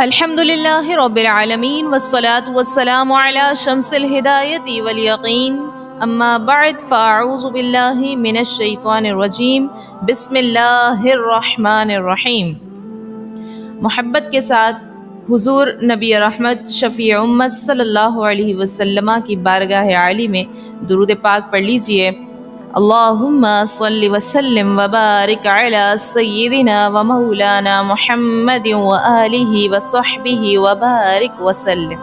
الحمد للہ رب العالمین والصلاة والسلام علی شمس الہدایت والیقین اما بعد فاعوذ باللہ من الشیطان الرجیم بسم اللہ الرحمن الرحیم۔ محبت کے ساتھ حضور نبی رحمت شفیع امت صلی اللہ علیہ وسلم کی بارگاہ عالی میں درود پاک پڑھ لیجئے۔ اللہم صلی وسلم وبارک علی سیدنا و مولانا محمد و آلہ و صحبہ وبارک وسلم۔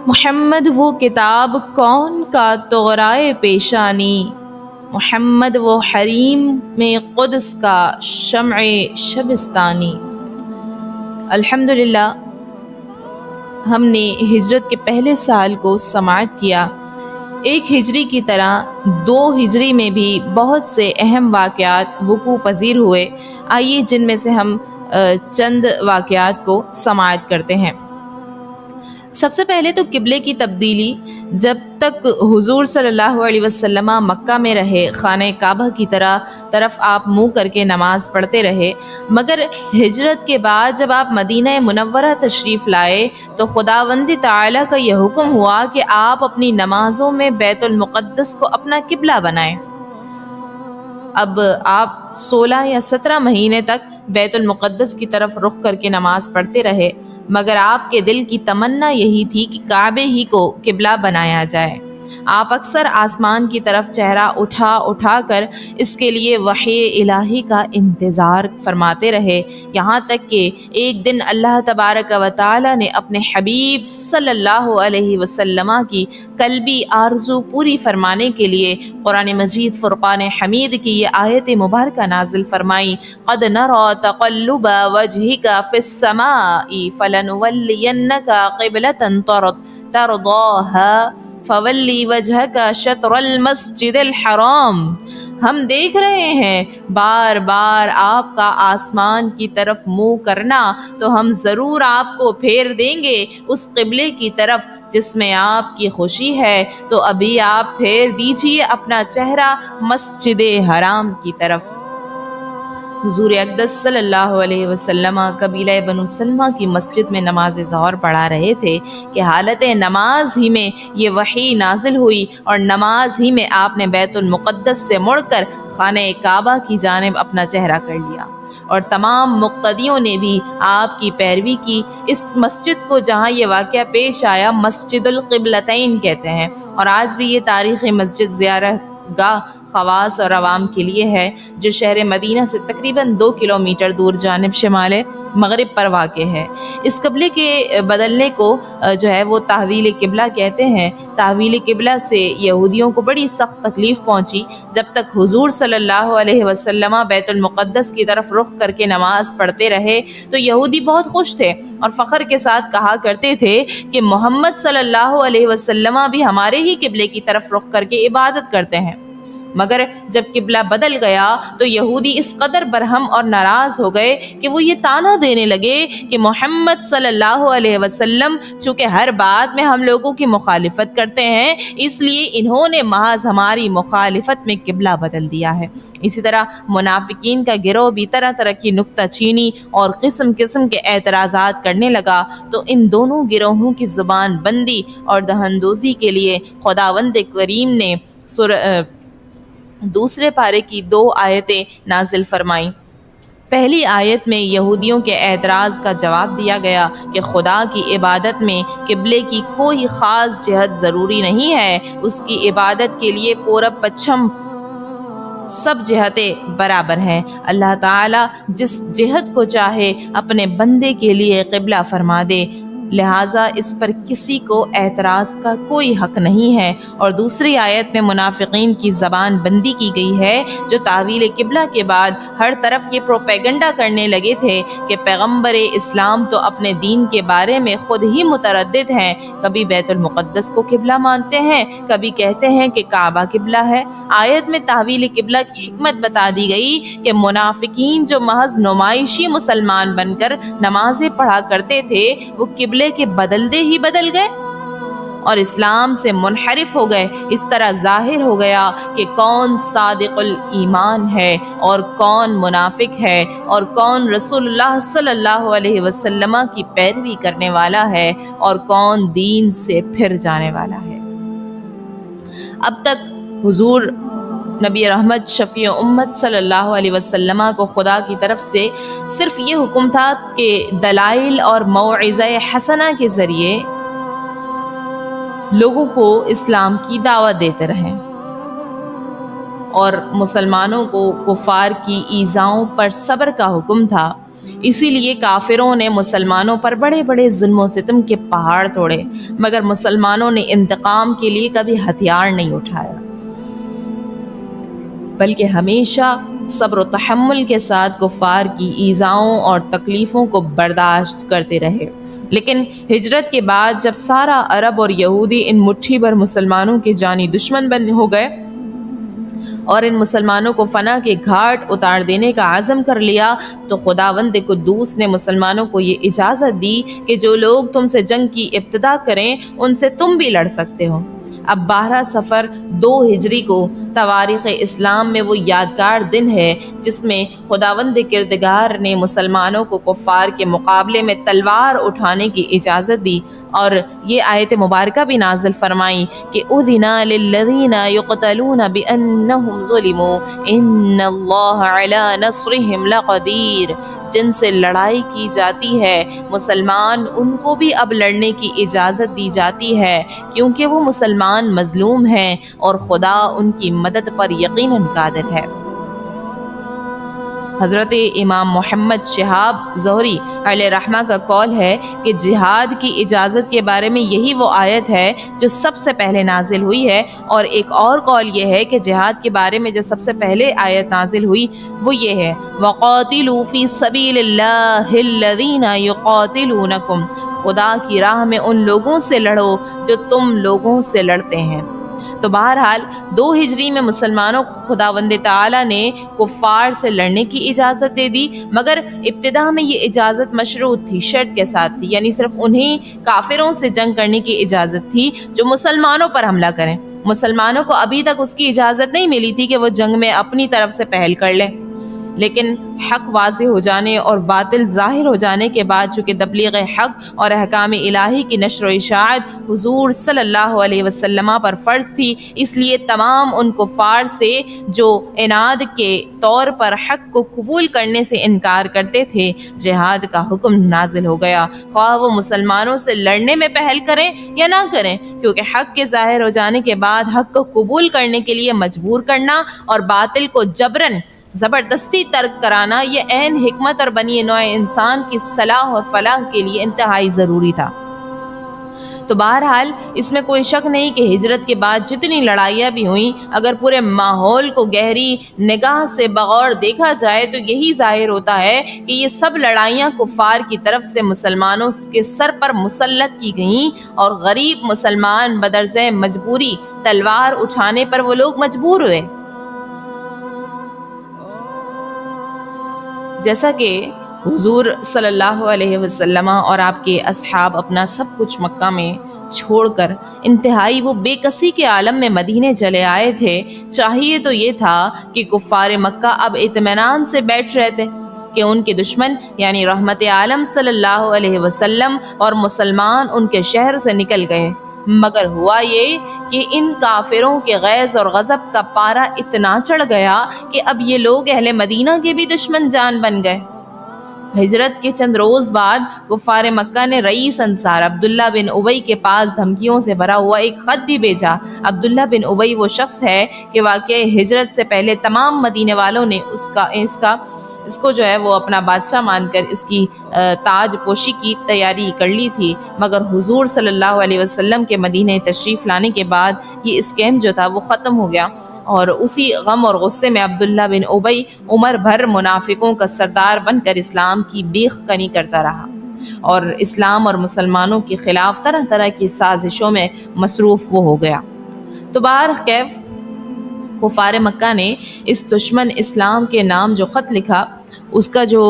محمد وہ کتاب کون کا طغرائے پیشانی، محمد وہ حریم میں قدس کا شمع شبستانی۔ الحمدللہ ہم نے ہجرت کے پہلے سال کو سماعت کیا۔ ایک ہجری کی طرح 2 ہجری میں بھی بہت سے اہم واقعات وقوع پذیر ہوئے۔ آئیے جن میں سے ہم چند واقعات کو سماعت کرتے ہیں۔ سب سے پہلے تو قبلے کی تبدیلی۔ جب تک حضور صلی اللہ علیہ وسلم مکہ میں رہے، خانہ کعبہ کی طرف آپ منہ کر کے نماز پڑھتے رہے، مگر ہجرت کے بعد جب آپ مدینہ منورہ تشریف لائے تو خداوند تعالی کا یہ حکم ہوا کہ آپ اپنی نمازوں میں بیت المقدس کو اپنا قبلہ بنائیں۔ اب آپ 16 یا 17 مہینے تک بیت المقدس کی طرف رخ کر کے نماز پڑھتے رہے، مگر آپ کے دل کی تمنا یہی تھی کہ کعبے ہی کو قبلہ بنایا جائے۔ آپ اکثر آسمان کی طرف چہرہ اٹھا کر اس کے لیے وحی الہی کا انتظار فرماتے رہے، یہاں تک کہ ایک دن اللہ تبارک و تعالی نے اپنے حبیب صلی اللہ علیہ وسلم کی قلبی آرزو پوری فرمانے کے لیے قرآن مجید فرقان حمید کی یہ آیت مبارکہ نازل فرمائی، قد نری تقلب وجہک فی السماء فلنولینک قبلۃ ترضاها فولی وجہک شطر المسجد الحرام۔ ہم دیکھ رہے ہیں بار بار آپ کا آسمان کی طرف منہ کرنا، تو ہم ضرور آپ کو پھیر دیں گے اس قبلے کی طرف جس میں آپ کی خوشی ہے، تو ابھی آپ پھیر دیجئے اپنا چہرہ مسجد حرام کی طرف۔ حضور اقدس صلی اللہ علیہ وسلم قبیلہ بنو سلمہ کی مسجد میں نماز ظہر پڑھا رہے تھے کہ حالت نماز ہی میں یہ وحی نازل ہوئی، اور نماز ہی میں آپ نے بیت المقدس سے مڑ کر خانہ کعبہ کی جانب اپنا چہرہ کر لیا، اور تمام مقتدیوں نے بھی آپ کی پیروی کی۔ اس مسجد کو جہاں یہ واقعہ پیش آیا مسجد القبلتین کہتے ہیں، اور آج بھی یہ تاریخی مسجد زیارت گاہ خواص اور عوام کے لیے ہے، جو شہر مدینہ سے تقریباً 2 کلومیٹر دور جانب شمال مغرب پر واقع ہے۔ اس قبلے کے بدلنے کو جو ہے وہ تحویل قبلہ کہتے ہیں۔ تحویل قبلہ سے یہودیوں کو بڑی سخت تکلیف پہنچی۔ جب تک حضور صلی اللہ علیہ وسلم بیت المقدس کی طرف رخ کر کے نماز پڑھتے رہے تو یہودی بہت خوش تھے اور فخر کے ساتھ کہا کرتے تھے کہ محمد صلی اللہ علیہ وسلم بھی ہمارے ہی قبلے کی طرف رخ کر کے عبادت کرتے ہیں۔ مگر جب قبلہ بدل گیا تو یہودی اس قدر برہم اور ناراض ہو گئے کہ وہ یہ طعنہ دینے لگے کہ محمد صلی اللہ علیہ وسلم چونکہ ہر بات میں ہم لوگوں کی مخالفت کرتے ہیں، اس لیے انہوں نے محض ہماری مخالفت میں قبلہ بدل دیا ہے۔ اسی طرح منافقین کا گروہ بھی طرح طرح کی نکتہ چینی اور قسم قسم کے اعتراضات کرنے لگا، تو ان دونوں گروہوں کی زبان بندی اور دہندوزی کے لیے خداوند کریم نے دوسرے پارے کی 2 آیتیں نازل فرمائیں۔ پہلی آیت میں یہودیوں کے اعتراض کا جواب دیا گیا کہ خدا کی عبادت میں قبلے کی کوئی خاص جہت ضروری نہیں ہے، اس کی عبادت کے لیے پورب پچھم سب جہتیں برابر ہیں۔ اللہ تعالیٰ جس جہت کو چاہے اپنے بندے کے لیے قبلہ فرما دے، لہٰذا اس پر کسی کو اعتراض کا کوئی حق نہیں ہے۔ اور دوسری آیت میں منافقین کی زبان بندی کی گئی ہے، جو تحویل قبلہ کے بعد ہر طرف یہ پروپیگنڈا کرنے لگے تھے کہ پیغمبر اسلام تو اپنے دین کے بارے میں خود ہی متردد ہیں، کبھی بیت المقدس کو قبلہ مانتے ہیں، کبھی کہتے ہیں کہ کعبہ قبلہ ہے۔ آیت میں تحویل قبلہ کی حکمت بتا دی گئی کہ منافقین جو محض نمائشی مسلمان بن کر نمازیں پڑھا کرتے تھے، وہ قبلے کے بدلتے ہی بدل گئے، اور اسلام سے منحرف ہو گئے، اس طرح ظاہر ہو گیا کہ کون صادق الایمان ہے اور کون منافق ہے، اور کون رسول اللہ صلی اللہ علیہ وسلم کی پیروی کرنے والا ہے اور کون دین سے پھر جانے والا ہے۔ اب تک حضور نبی رحمت شفیع امت صلی اللہ علیہ وسلم کو خدا کی طرف سے صرف یہ حکم تھا کہ دلائل اور موعظہ حسنہ کے ذریعے لوگوں کو اسلام کی دعوت دیتے رہیں، اور مسلمانوں کو کفار کی ایذاؤں پر صبر کا حکم تھا۔ اسی لیے کافروں نے مسلمانوں پر بڑے بڑے ظلم و ستم کے پہاڑ توڑے، مگر مسلمانوں نے انتقام کے لیے کبھی ہتھیار نہیں اٹھایا، بلکہ ہمیشہ صبر و تحمل کے ساتھ کفار کی ایذاؤں اور تکلیفوں کو برداشت کرتے رہے۔ لیکن ہجرت کے بعد جب سارا عرب اور یہودی ان مٹھی بھر مسلمانوں کے جانی دشمن بن ہو گئے اور ان مسلمانوں کو فنا کے گھاٹ اتار دینے کا عزم کر لیا، تو خداوند قدوس نے مسلمانوں کو یہ اجازت دی کہ جو لوگ تم سے جنگ کی ابتدا کریں ان سے تم بھی لڑ سکتے ہو۔ اب 12 صفر 2 ہجری کو تواریخ اسلام میں وہ یادگار دن ہے جس میں خداوند کردگار نے مسلمانوں کو کفار کے مقابلے میں تلوار اٹھانے کی اجازت دی، اور یہ آیت مبارکہ بھی نازل فرمائی کہ اُذِنَ لِلَّذِينَ يُقْتَلُونَ بِأَنَّهُمْ ظُلِمُوا إِنَّ اللَّهَ عَلَى نَصْرِهِمْ لَقَدِيرٌ۔ جن سے لڑائی کی جاتی ہے مسلمان ان کو بھی اب لڑنے کی اجازت دی جاتی ہے، کیونکہ وہ مسلمان مظلوم ہیں اور خدا ان کی مدد پر یقیناً قادر ہے۔ حضرت امام محمد شہاب زہری علیہ رحمہ کا قول ہے کہ جہاد کی اجازت کے بارے میں یہی وہ آیت ہے جو سب سے پہلے نازل ہوئی ہے، اور ایک اور قول یہ ہے کہ جہاد کے بارے میں جو سب سے پہلے آیت نازل ہوئی وہ یہ ہے وَقَاتِلُوا فِي سَبِيلِ اللَّهِ الَّذِينَ يُقَاتِلُونَكُمْ، خدا کی راہ میں ان لوگوں سے لڑو جو تم لوگوں سے لڑتے ہیں۔ تو بہرحال 2 ہجری میں مسلمانوں کو خداوند تعالیٰ نے کفار سے لڑنے کی اجازت دے دی، مگر ابتدا میں یہ اجازت مشروط تھی، شرط کے ساتھ تھی، یعنی صرف انہیں کافروں سے جنگ کرنے کی اجازت تھی جو مسلمانوں پر حملہ کریں۔ مسلمانوں کو ابھی تک اس کی اجازت نہیں ملی تھی کہ وہ جنگ میں اپنی طرف سے پہل کر لیں، لیکن حق واضح ہو جانے اور باطل ظاہر ہو جانے کے بعد چونکہ تبلیغ حق اور احکام الہی کی نشر و اشاعت حضور صلی اللہ علیہ وسلم پر فرض تھی، اس لیے تمام ان کفار سے جو عناد کے طور پر حق کو قبول کرنے سے انکار کرتے تھے جہاد کا حکم نازل ہو گیا، خواہ وہ مسلمانوں سے لڑنے میں پہل کریں یا نہ کریں، کیونکہ حق کے ظاہر ہو جانے کے بعد حق کو قبول کرنے کے لیے مجبور کرنا اور باطل کو جبراً زبردستی ترک کرانا یہ عین حکمت اور بنی نوع انسان کی صلاح اور فلاح کے لیے انتہائی ضروری تھا۔ تو بہرحال اس میں کوئی شک نہیں کہ ہجرت کے بعد جتنی لڑائیاں بھی ہوئیں، اگر پورے ماحول کو گہری نگاہ سے بغور دیکھا جائے تو یہی ظاہر ہوتا ہے کہ یہ سب لڑائیاں کفار کی طرف سے مسلمانوں کے سر پر مسلط کی گئیں، اور غریب مسلمان بدرجہ مجبوری تلوار اٹھانے پر وہ لوگ مجبور ہوئے۔ جیسا کہ حضور صلی اللہ علیہ وسلم اور آپ کے اصحاب اپنا سب کچھ مکہ میں چھوڑ کر انتہائی وہ بے کسی کے عالم میں مدینے چلے آئے تھے، چاہیے تو یہ تھا کہ کفار مکہ اب اطمینان سے بیٹھ رہتے کہ ان کے دشمن یعنی رحمت عالم صلی اللہ علیہ وسلم اور مسلمان ان کے شہر سے نکل گئے، مگر ہوا یہ کہ ان کافروں کے غیظ اور غضب کا پارا اتنا چڑھ گیا کہ اب یہ لوگ اہل مدینہ کے بھی دشمن جان بن گئے۔ ہجرت کے چند روز بعد کفار مکہ نے رئیس انصار عبداللہ بن ابی کے پاس دھمکیوں سے بھرا ہوا ایک خط بھی بھیجا۔ عبداللہ بن ابی وہ شخص ہے کہ واقع ہجرت سے پہلے تمام مدینے والوں نے اس کو جو ہے وہ اپنا بادشاہ مان کر اس کی تاج پوشی کی تیاری کر لی تھی، مگر حضور صلی اللہ علیہ وسلم کے مدینہ تشریف لانے کے بعد یہ اسکیم جو تھا وہ ختم ہو گیا، اور اسی غم اور غصے میں عبداللہ بن ابی عمر بھر منافقوں کا سردار بن کر اسلام کی بیخ کنی کرتا رہا، اور اسلام اور مسلمانوں کے خلاف طرح طرح کی سازشوں میں مصروف وہ ہو گیا۔ تو کفار مکہ نے اس دشمن اسلام کے نام جو خط لکھا اس کا جو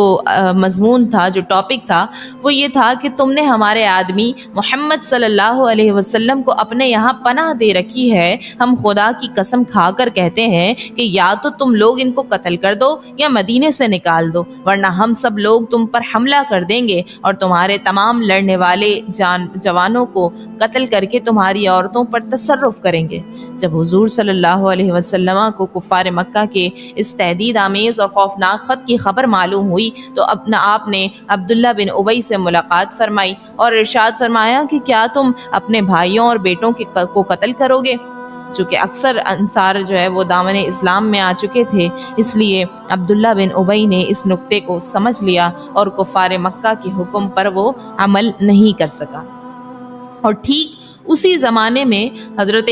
مضمون تھا، جو ٹاپک تھا، وہ یہ تھا کہ تم نے ہمارے آدمی محمد صلی اللہ علیہ وسلم کو اپنے یہاں پناہ دے رکھی ہے، ہم خدا کی قسم کھا کر کہتے ہیں کہ یا تو تم لوگ ان کو قتل کر دو یا مدینے سے نکال دو، ورنہ ہم سب لوگ تم پر حملہ کر دیں گے اور تمہارے تمام لڑنے والے جوانوں کو قتل کر کے تمہاری عورتوں پر تصرف کریں گے۔ جب حضور صلی اللہ علیہ وسلم کو کفار مکہ کے اس تہدید آمیز اور خوفناک خط کی خبر معلوم ہوئی تو آپ نے عبداللہ بن ابی سے ملاقات فرمائی اور ارشاد فرمایا کہ کیا تم اپنے بھائیوں اور بیٹوں کو قتل کرو گے؟ چونکہ اکثر انصار جو ہے وہ دامن اسلام میں آ چکے تھے، اس لیے عبداللہ بن ابی نے اس نکتے کو سمجھ لیا اور کفار مکہ کے حکم پر وہ عمل نہیں کر سکا۔ اور ٹھیک اسی زمانے میں حضرت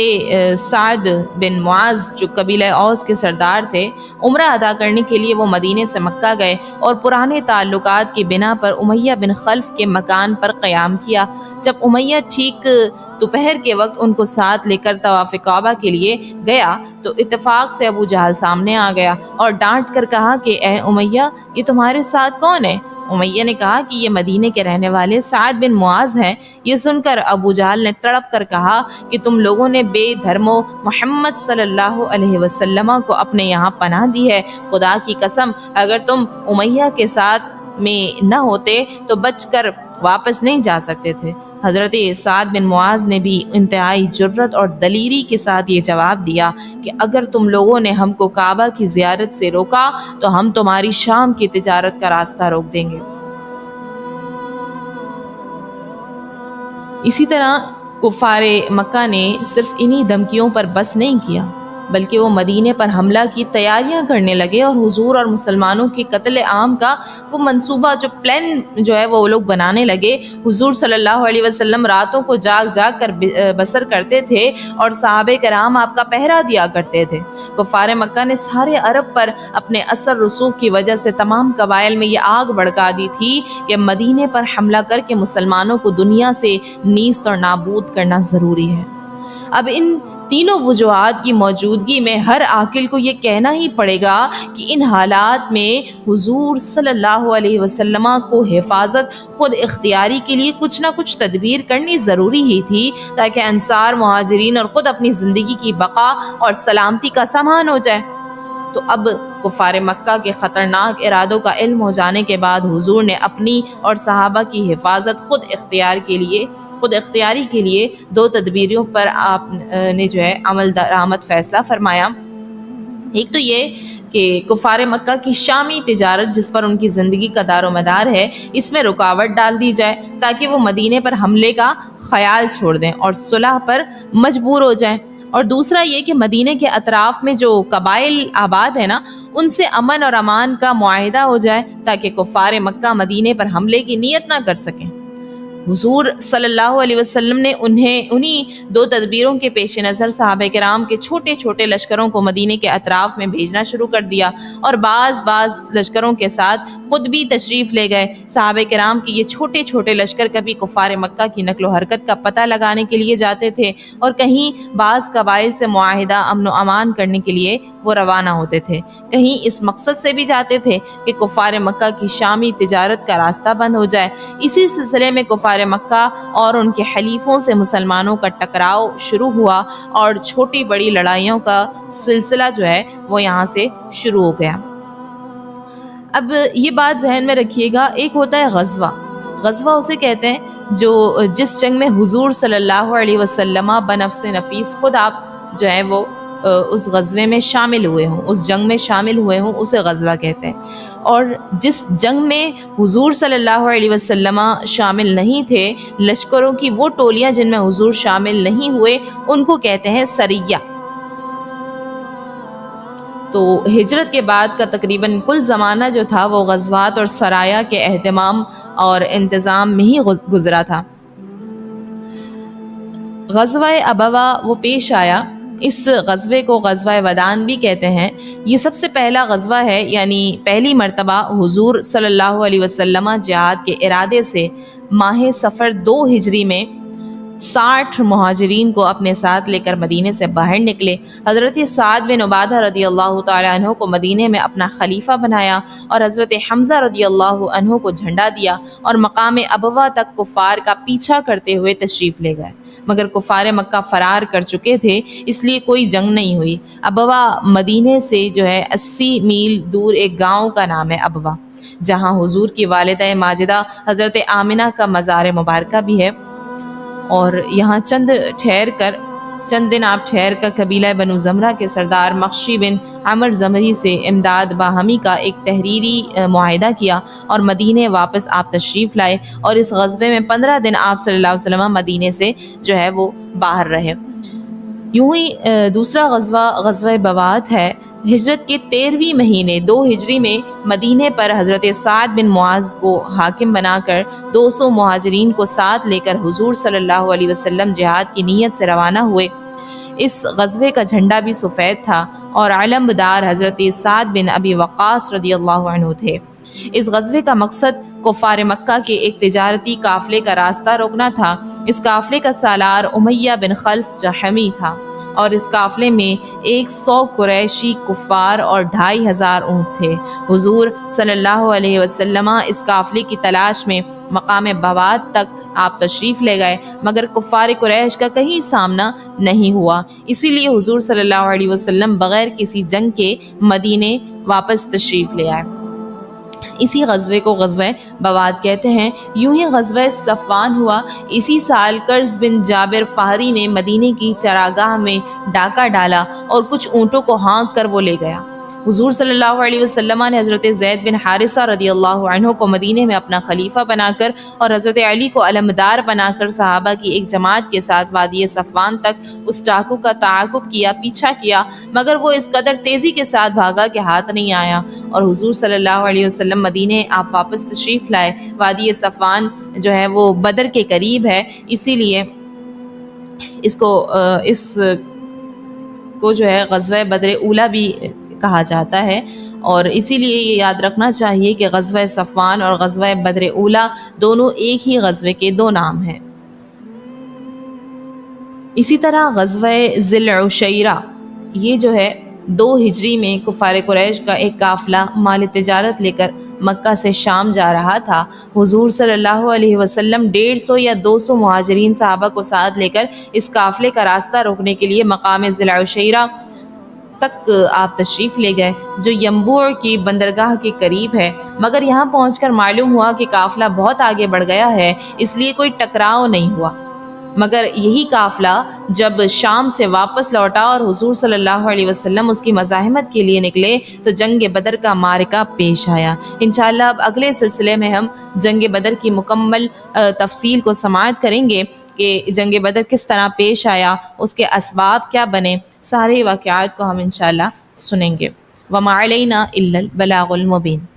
سعد بن معاذ جو قبیلہ اوس کے سردار تھے، عمرہ ادا کرنے کے لیے وہ مدینے سے مکہ گئے اور پرانے تعلقات کی بنا پر امیہ بن خلف کے مکان پر قیام کیا۔ جب امیہ ٹھیک دوپہر کے وقت ان کو ساتھ لے کر طواف کعبہ کے لیے گیا تو اتفاق سے ابو جہل سامنے آ گیا اور ڈانٹ کر کہا کہ اے امیہ، یہ تمہارے ساتھ کون ہے؟ امیہ نے کہا کہ یہ مدینے کے رہنے والے سعد بن معاذ ہیں۔ یہ سن کر ابو جہل نے تڑپ کر کہا کہ تم لوگوں نے بے دھرمو محمد صلی اللہ علیہ وسلم کو اپنے یہاں پناہ دی ہے، خدا کی قسم اگر تم امیہ کے ساتھ میں نہ ہوتے تو بچ کر واپس نہیں جا سکتے تھے۔ حضرت سعد بن معاذ نے بھی انتہائی جرت اور دلیری کے ساتھ یہ جواب دیا کہ اگر تم لوگوں نے ہم کو کعبہ کی زیارت سے روکا تو ہم تمہاری شام کی تجارت کا راستہ روک دیں گے۔ اسی طرح کفار مکہ نے صرف انہی دھمکیوں پر بس نہیں کیا بلکہ وہ مدینے پر حملہ کی تیاریاں کرنے لگے اور حضور اور مسلمانوں کے قتل عام کا وہ منصوبہ جو پلان جو ہے وہ لوگ بنانے لگے۔ حضور صلی اللہ علیہ وسلم راتوں کو جاگ جاگ کر بسر کرتے تھے اور صحابہ کرام آپ کا پہرا دیا کرتے تھے۔ کفار مکہ نے سارے عرب پر اپنے اثر رسوخ کی وجہ سے تمام قبائل میں یہ آگ بھڑکا دی تھی کہ مدینے پر حملہ کر کے مسلمانوں کو دنیا سے نیست اور نابود کرنا ضروری ہے۔ اب ان تینوں وجوہات کی موجودگی میں ہر عاقل کو یہ کہنا ہی پڑے گا کہ ان حالات میں حضور صلی اللہ علیہ وسلم کو حفاظت خود اختیاری کے لیے کچھ نہ کچھ تدبیر کرنی ضروری ہی تھی تاکہ انصار، مہاجرین اور خود اپنی زندگی کی بقا اور سلامتی کا سامان ہو جائے۔ تو اب کفار مکہ کے خطرناک ارادوں کا علم ہو جانے کے بعد حضور نے اپنی اور صحابہ کی حفاظت خود اختیاری کے لیے دو تدبیروں پر آپ نے جو ہے عمل درآمد فیصلہ فرمایا۔ ایک تو یہ کہ کفار مکہ کی شامی تجارت جس پر ان کی زندگی کا دار و مدار ہے، اس میں رکاوٹ ڈال دی جائے تاکہ وہ مدینے پر حملے کا خیال چھوڑ دیں اور صلح پر مجبور ہو جائیں۔ اور دوسرا یہ کہ مدینے کے اطراف میں جو قبائل آباد ہیں نا، ان سے امن اور امان کا معاہدہ ہو جائے تاکہ کفار مکہ مدینے پر حملے کی نیت نہ کر سکیں۔ حضور صلی اللہ علیہ وسلم نے انہی دو تدبیروں کے پیش نظر صحابہ کرام کے چھوٹے چھوٹے لشکروں کو مدینے کے اطراف میں بھیجنا شروع کر دیا اور بعض لشکروں کے ساتھ خود بھی تشریف لے گئے۔ صحابہ کرام کے یہ چھوٹے چھوٹے لشکر کبھی کفار مکہ کی نقل و حرکت کا پتہ لگانے کے لیے جاتے تھے اور کہیں بعض قبائل سے معاہدہ امن و امان کرنے کے لیے وہ روانہ ہوتے تھے، کہیں اس مقصد سے بھی جاتے تھے کہ کفار مکہ کی شامی تجارت کا راستہ بند ہو جائے۔ اسی سلسلے میں کفار مکہ اور ان کے حلیفوں سے مسلمانوں کا ٹکراؤ شروع ہوا اور چھوٹی بڑی لڑائیوں کا سلسلہ جو ہے وہ یہاں سے شروع ہو گیا۔ اب یہ بات ذہن میں رکھیے گا، ایک ہوتا ہے غزوہ اسے کہتے ہیں جس جنگ میں حضور صلی اللہ علیہ وسلم بنفس نفیس خود آپ جو ہے وہ اس غزوے میں شامل ہوئے ہوں، اس جنگ میں شامل ہوئے ہوں، اسے غزوہ کہتے ہیں۔ اور جس جنگ میں حضور صلی اللہ علیہ وسلم شامل نہیں تھے، لشکروں کی وہ ٹولیاں جن میں حضور شامل نہیں ہوئے، ان کو کہتے ہیں سریہ۔ تو ہجرت کے بعد کا تقریباً کل زمانہ جو تھا وہ غزوات اور سرایا کے اہتمام اور انتظام میں ہی گزرا تھا۔ غزوہ ابوا وہ پیش آیا، اس غزوے کو غزوہ ودان بھی کہتے ہیں۔ یہ سب سے پہلا غزوہ ہے، یعنی پہلی مرتبہ حضور صلی اللہ علیہ وسلم جہاد کے ارادے سے ماہ صفر 2 ہجری میں 60 مہاجرین کو اپنے ساتھ لے کر مدینے سے باہر نکلے۔ حضرت سعد بن عبادہ رضی اللہ تعالیٰ عنہ کو مدینے میں اپنا خلیفہ بنایا اور حضرت حمزہ رضی اللہ عنہ کو جھنڈا دیا اور مقام ابوا تک کفار کا پیچھا کرتے ہوئے تشریف لے گئے، مگر کفار مکہ فرار کر چکے تھے، اس لیے کوئی جنگ نہیں ہوئی۔ ابوا مدینے سے 80 میل دور ایک گاؤں کا نام ہے ابوا، جہاں حضور کی والدہ ماجدہ حضرت آمنہ کا مزار مبارکہ بھی ہے، اور یہاں چند دن آپ ٹھہر کر قبیلہ بنو زمرہ کے سردار مخشی بن عمر زمری سے امداد باہمی کا ایک تحریری معاہدہ کیا اور مدینے واپس آپ تشریف لائے، اور اس غزوے میں 15 دن آپ صلی اللہ علیہ وسلم مدینے سے وہ باہر رہے۔ یوں ہی دوسرا غزوہ بوات ہے۔ ہجرت کے 13ویں مہینے 2 ہجری میں مدینے پر حضرت سعد بن معاذ کو حاکم بنا کر 200 مہاجرین کو ساتھ لے کر حضور صلی اللہ علیہ وسلم جہاد کی نیت سے روانہ ہوئے۔ اس غزوے کا جھنڈا بھی سفید تھا اور علمبردار حضرت سعد بن ابی وقاص رضی اللہ عنہ تھے۔ اس غزوے کا مقصد کفار مکہ کے ایک تجارتی قافلے کا راستہ روکنا تھا۔ اس قافلے کا سالار امیہ بن خلف جہمی تھا، اور اس قافلے میں 100 قریشی کفار اور 2500 اونٹ تھے۔ حضور صلی اللہ علیہ وسلم اس قافلے کی تلاش میں مقام بوات تک آپ تشریف لے گئے، مگر کفار قریش کا کہیں سامنا نہیں ہوا، اسی لیے حضور صلی اللہ علیہ وسلم بغیر کسی جنگ کے مدینے واپس تشریف لے آئے۔ اسی غزوے کو غزوہ بوات کہتے ہیں۔ یوں ہی غزوہ صفوان ہوا۔ اسی سال قرظ بن جابر فہری نے مدینے کی چراگاہ میں ڈاکہ ڈالا اور کچھ اونٹوں کو ہانک کر وہ لے گیا۔ حضور صلی اللہ علیہ وسلم نے حضرت زید بن حارثہ رضی اللہ عنہ کو مدینے میں اپنا خلیفہ بنا کر اور حضرت علی کو علمدار بنا کر صحابہ کی ایک جماعت کے ساتھ وادی صفوان تک اس ڈاکو کا تعاقب کیا، پیچھا کیا، مگر وہ اس قدر تیزی کے ساتھ بھاگا کہ ہاتھ نہیں آیا، اور حضور صلی اللہ علیہ وسلم مدینے آپ واپس تشریف لائے۔ وادی صفوان وہ بدر کے قریب ہے، اسی لیے اس کو غزوہ بدر اولی بھی کہا جاتا ہے، اور اسی لیے یہ یاد رکھنا چاہیے کہ غزوہ صفوان اور غزوہ بدر اولی دونوں ایک ہی غزوے کے 2 نام ہیں۔ اسی طرح غزوہ ذی العشیرہ، یہ 2 ہجری میں کفار قریش کا ایک قافلہ مال تجارت لے کر مکہ سے شام جا رہا تھا۔ حضور صلی اللہ علیہ وسلم 150 یا 200 مہاجرین صحابہ کو ساتھ لے کر اس قافلے کا راستہ روکنے کے لیے مقام ذی العشیرہ تک آپ تشریف لے گئے، جو ینبوع کی بندرگاہ کے قریب ہے، مگر یہاں پہنچ کر معلوم ہوا کہ قافلہ بہت آگے بڑھ گیا ہے، اس لیے کوئی ٹکراؤ نہیں ہوا۔ مگر یہی قافلہ جب شام سے واپس لوٹا اور حضور صلی اللہ علیہ وسلم اس کی مزاحمت کے لیے نکلے تو جنگ بدر کا معرکہ پیش آیا۔ انشاءاللہ اب اگلے سلسلے میں ہم جنگ بدر کی مکمل تفصیل کو سماعت کریں گے کہ جنگ بدر کس طرح پیش آیا، اس کے اسباب کیا بنے، سارے واقعات کو ہم انشاءاللہ سنیں گے۔ وَمَا عَلَيْنَا إِلَّا الْبَلَاغُ الْمُبِينُ۔